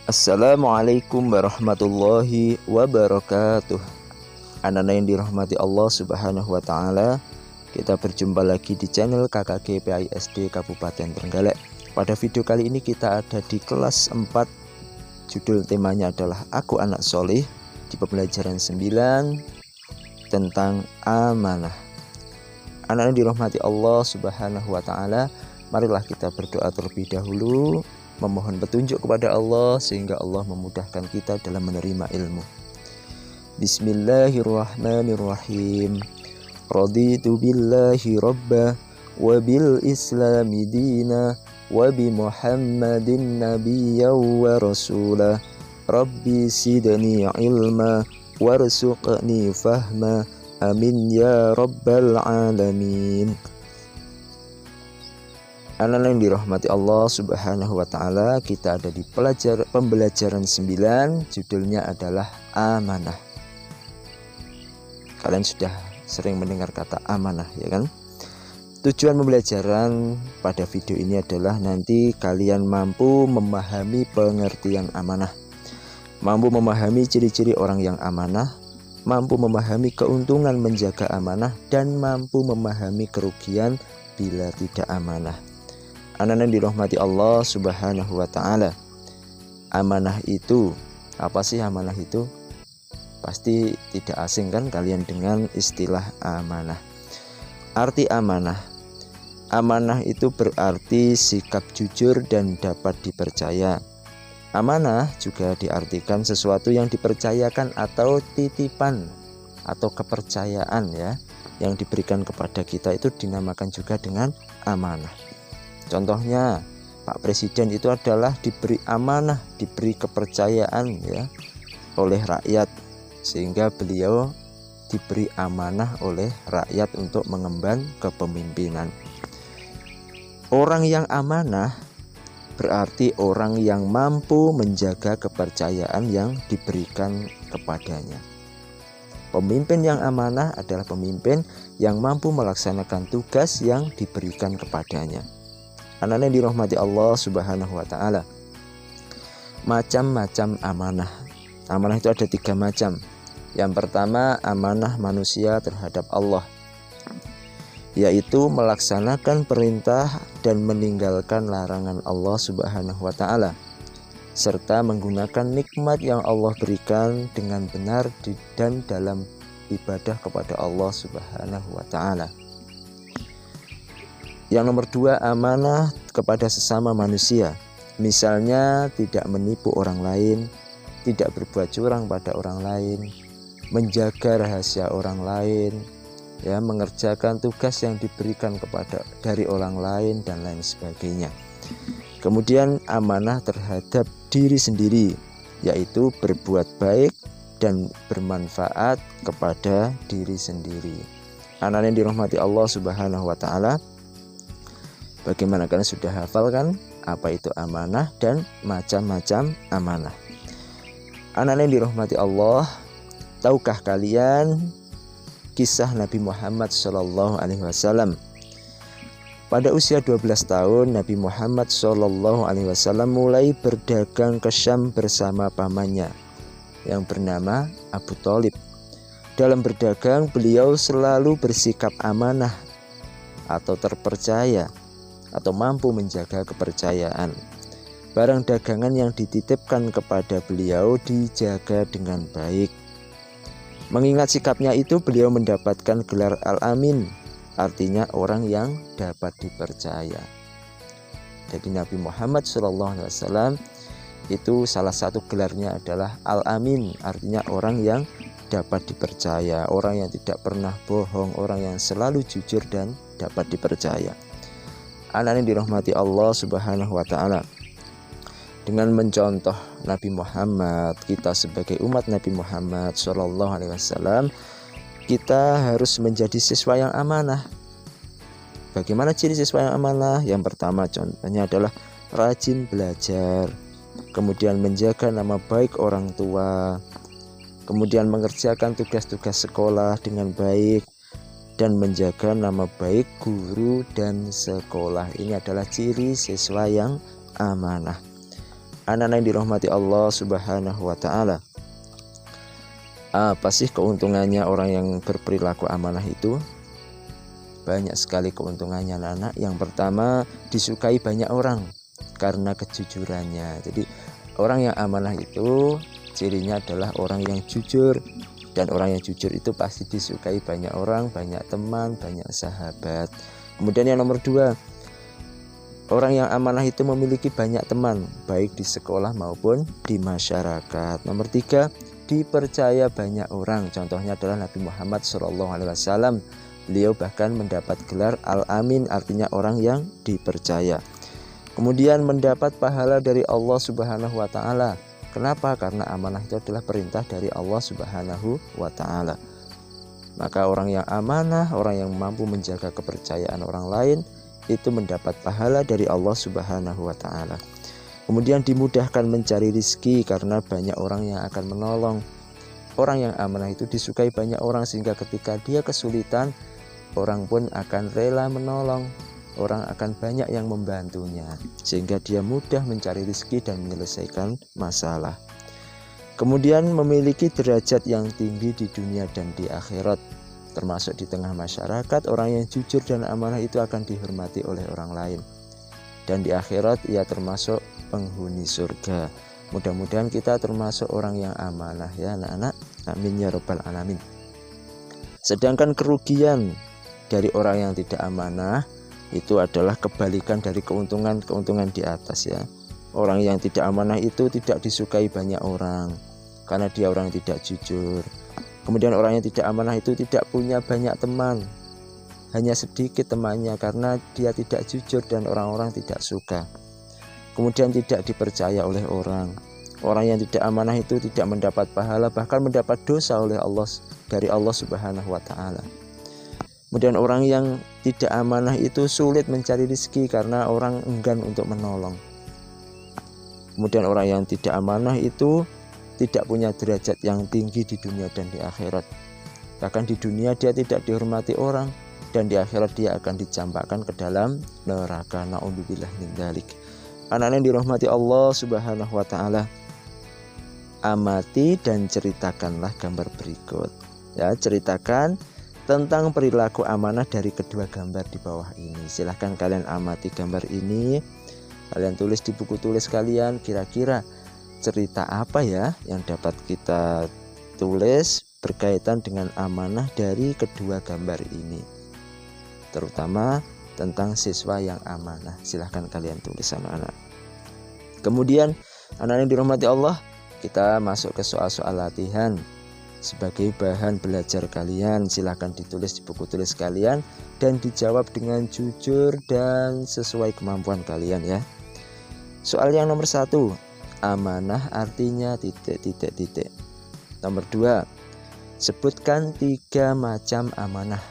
Assalamualaikum warahmatullahi wabarakatuh. Anak-anak yang dirahmati Allah Subhanahu wa Ta'ala, kita berjumpa lagi di channel KKG PAI SD Kabupaten Trenggalek. Pada video kali ini kita ada di kelas 4. Judul temanya adalah Aku Anak Soleh, di pembelajaran 9 tentang amanah. Anak-anak yang dirahmati Allah Subhanahu wa Ta'ala, marilah kita berdoa terlebih dahulu, memohon petunjuk kepada Allah sehingga Allah memudahkan kita dalam menerima ilmu. Bismillahirrahmanirrahim. Raditu billahi rabba wa bil islami dina wa bi muhammadin nabiyya wa rasula. Rabbi sidni ilma warzuqni fahma. Amin ya rabbal alamin. Anak-anak yang dirahmati Allah Subhanahu wa Ta'ala, kita ada di pembelajaran 9, judulnya adalah amanah. Kalian sudah sering mendengar kata amanah, ya kan? Tujuan pembelajaran pada video ini adalah nanti kalian mampu memahami pengertian amanah, mampu memahami ciri-ciri orang yang amanah, mampu memahami keuntungan menjaga amanah, dan mampu memahami kerugian bila tidak amanah. Anak-anak dirahmati Allah Subhanahu wa Ta'ala, amanah itu apa sih? Amanah itu pasti tidak asing kan kalian dengan istilah amanah. Arti amanah, amanah itu berarti sikap jujur dan dapat dipercaya. Amanah juga diartikan sesuatu yang dipercayakan atau titipan atau kepercayaan, ya, yang diberikan kepada kita itu dinamakan juga dengan amanah. Contohnya Pak Presiden itu adalah diberi amanah, diberi kepercayaan, ya, oleh rakyat, sehingga beliau diberi amanah oleh rakyat untuk mengemban kepemimpinan. Orang yang amanah berarti orang yang mampu menjaga kepercayaan yang diberikan kepadanya. Pemimpin yang amanah adalah pemimpin yang mampu melaksanakan tugas yang diberikan kepadanya. Anak-anak yang dirahmati Allah Subhanahu wa Ta'ala, macam-macam amanah. Amanah itu ada 3 macam. Yang pertama, amanah manusia terhadap Allah, yaitu melaksanakan perintah dan meninggalkan larangan Allah Subhanahu wa Ta'ala, serta menggunakan nikmat yang Allah berikan dengan benar dan dalam ibadah kepada Allah Subhanahu wa Ta'ala. Yang nomor 2, amanah kepada sesama manusia. Misalnya tidak menipu orang lain, tidak berbuat curang pada orang lain, menjaga rahasia orang lain, ya, mengerjakan tugas yang diberikan dari orang lain dan lain sebagainya. Kemudian amanah terhadap diri sendiri, yaitu berbuat baik dan bermanfaat kepada diri sendiri. Anak yang dirahmati Allah Subhanahu wa Ta'ala, bagaimana kalian sudah hafal kan apa itu amanah dan macam-macam amanah? Anak yang dirahmati Allah, tahukah kalian kisah Nabi Muhammad SAW? Pada usia 12 tahun, Nabi Muhammad SAW mulai berdagang ke Syam bersama pamannya yang bernama Abu Thalib. Dalam berdagang, beliau selalu bersikap amanah atau terpercaya, atau mampu menjaga kepercayaan. Barang dagangan yang dititipkan kepada beliau dijaga dengan baik. Mengingat sikapnya itu, beliau mendapatkan gelar Al-Amin, artinya orang yang dapat dipercaya. Jadi Nabi Muhammad SAW itu salah satu gelarnya adalah Al-Amin, artinya orang yang dapat dipercaya, orang yang tidak pernah bohong, orang yang selalu jujur dan dapat dipercaya. Anak yang dirahmati Allah Subhanahu wa Ta'ala, dengan mencontoh Nabi Muhammad, kita sebagai umat Nabi Muhammad SAW, kita harus menjadi siswa yang amanah. Bagaimana ciri siswa yang amanah? Yang pertama contohnya adalah rajin belajar, kemudian menjaga nama baik orang tua, kemudian mengerjakan tugas-tugas sekolah dengan baik, dan menjaga nama baik guru dan sekolah. Ini adalah ciri siswa yang amanah. Anak-anak yang dirahmati Allah Subhanahu wa taala. Apa sih keuntungannya orang yang berperilaku amanah itu? Banyak sekali keuntungannya anak-anak. Yang pertama, disukai banyak orang karena kejujurannya. Jadi orang yang amanah itu cirinya adalah orang yang jujur, dan orang yang jujur itu pasti disukai banyak orang, banyak teman, banyak sahabat. Kemudian yang nomor dua, orang yang amanah itu memiliki banyak teman, baik di sekolah maupun di masyarakat. Nomor tiga, dipercaya banyak orang. Contohnya adalah Nabi Muhammad SAW. Beliau bahkan mendapat gelar Al-Amin, artinya orang yang dipercaya. Kemudian mendapat pahala dari Allah Subhanahu wa taala. Kenapa? Karena amanah itu adalah perintah dari Allah Subhanahu wa taala. Maka orang yang amanah, orang yang mampu menjaga kepercayaan orang lain, itu mendapat pahala dari Allah Subhanahu wa taala. Kemudian dimudahkan mencari rizki karena banyak orang yang akan menolong. Orang yang amanah itu disukai banyak orang, sehingga ketika dia kesulitan, orang pun akan rela menolong. Orang akan banyak yang membantunya, sehingga dia mudah mencari rizki dan menyelesaikan masalah. Kemudian memiliki derajat yang tinggi di dunia dan di akhirat. Termasuk di tengah masyarakat, orang yang jujur dan amanah itu akan dihormati oleh orang lain. Dan di akhirat ia termasuk penghuni surga. Mudah-mudahan kita termasuk orang yang amanah ya anak-anak. Amin ya rabbal alamin. Sedangkan kerugian dari orang yang tidak amanah itu adalah kebalikan dari keuntungan di atas ya. Orang yang tidak amanah itu tidak disukai banyak orang karena dia orang yang tidak jujur. Kemudian orang yang tidak amanah itu tidak punya banyak teman, hanya sedikit temannya karena dia tidak jujur dan orang-orang tidak suka. Kemudian tidak dipercaya oleh orang. Orang yang tidak amanah itu tidak mendapat pahala, bahkan mendapat dosa oleh Allah, dari Allah Subhanahu wa taala. Kemudian orang yang tidak amanah itu sulit mencari rezeki karena orang enggan untuk menolong. Kemudian orang yang tidak amanah itu tidak punya derajat yang tinggi di dunia dan di akhirat. Bahkan di dunia dia tidak dihormati orang, dan di akhirat dia akan dicampakkan ke dalam neraka. Na'udzubillah min dzalik. Anak-anak yang dirahmati Allah Subhanahu wa taala, amati dan ceritakanlah gambar berikut. Ya, ceritakan tentang perilaku amanah dari kedua gambar di bawah ini. Silahkan kalian amati gambar ini. Kalian tulis di buku tulis kalian, kira-kira cerita apa ya yang dapat kita tulis berkaitan dengan amanah dari kedua gambar ini, terutama tentang siswa yang amanah. Silahkan kalian tulis anak-anak. Kemudian anak-anak yang dirahmati Allah, kita masuk ke soal-soal latihan. Sebagai bahan belajar kalian, silahkan ditulis di buku tulis kalian dan dijawab dengan jujur dan sesuai kemampuan kalian ya. Soal yang nomor 1, amanah artinya titik. Nomor 2, sebutkan 3 macam amanah.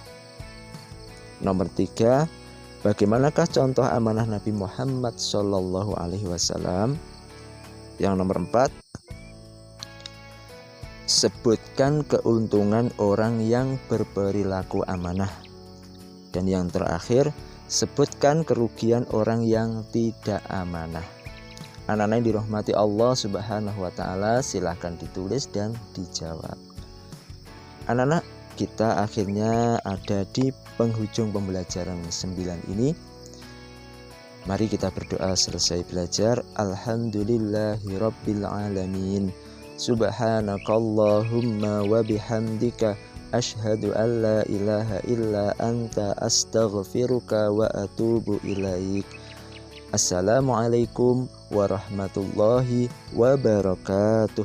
Nomor 3, bagaimanakah contoh amanah Nabi Muhammad SAW? Yang nomor 4, sebutkan keuntungan orang yang berperilaku amanah. Dan yang terakhir, sebutkan kerugian orang yang tidak amanah. Anak-anak yang dirahmati Allah Subhanahu wa taala, silahkan ditulis dan dijawab. Anak-anak, kita akhirnya ada di penghujung pembelajaran 9 ini. Mari kita berdoa selesai belajar. Alhamdulillahirabbil alamin. Subhanakallahumma wa bihamdika asyhadu an la ilaha illa anta astaghfiruka wa atubu ilaik. Assalamualaikum warahmatullahi wabarakatuh.